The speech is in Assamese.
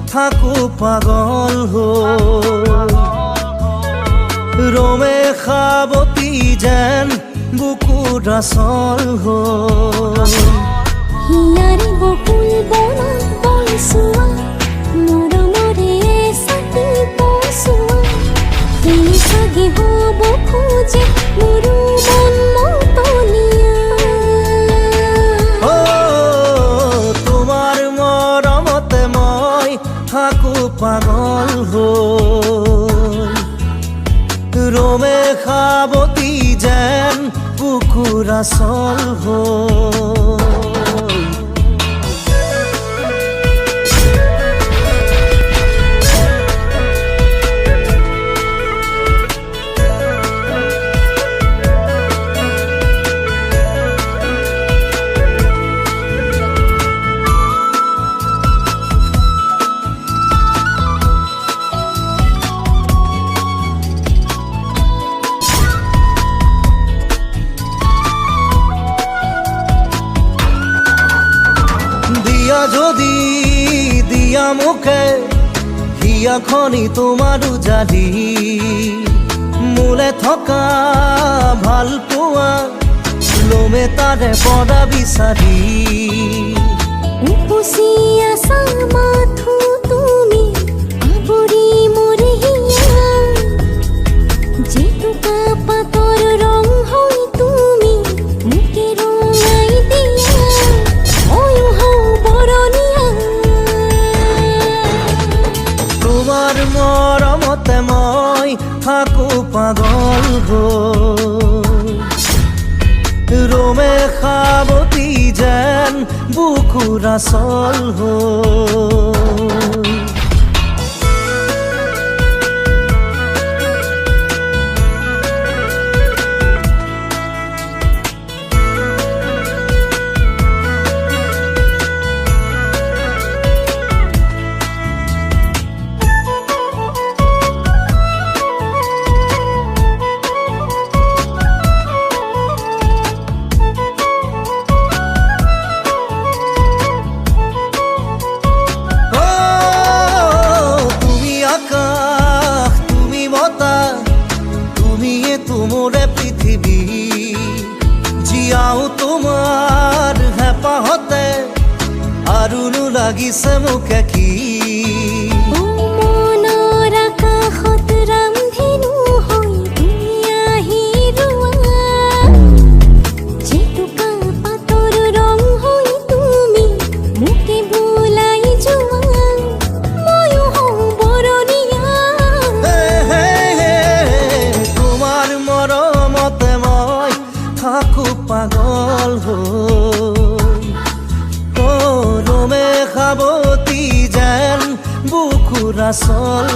থাকো পাগল রোমে খাবতি যেন বুকুর আসল হিয়ারি বকুল বনা বলসুয়া মরমরে সাথী পসুয়া তিনি সাগে হব খুঁজে মোরু মন মতনিয়া তোমার মরমতে মই থাকো পাগল রোমে খাবতি যেন বুকুর আসল যদি দিয়া মুখে হিয়া খনি তোমার জালি মূলে থকা ভাল পোৱা লোমে তাৰে পদা বিচাৰি উপচিয়া সামাথু তুমি আবৰি মোৰে হিয়া জেতুকা পাতৰ ৰং হৈ তুমি মুকে ৰঙাই দিয়া ময়ো হওঁ বৰণীয়া তোমাৰ মৰমতে মই থাকো পাগল ৰোমে খাবতি যেন বুকুৰ আসল তোমৰে পৃথিবী জিয়াও তোমাৰ হেঁপাহতে আৰু লাগিছে মোকে কি মনৰ আকাশত ৰামধেনু হৈ তুমি আহি ৰোৱা জেতুকা পাতৰ ৰং হৈ তুমি মোকে বোলাই যোৱা ময়ো হওঁ বৰণীয়া তোমাৰ মৰমতে মই থাকো পাগল ৰোমে খাবতি যেন বুকুৰ আসল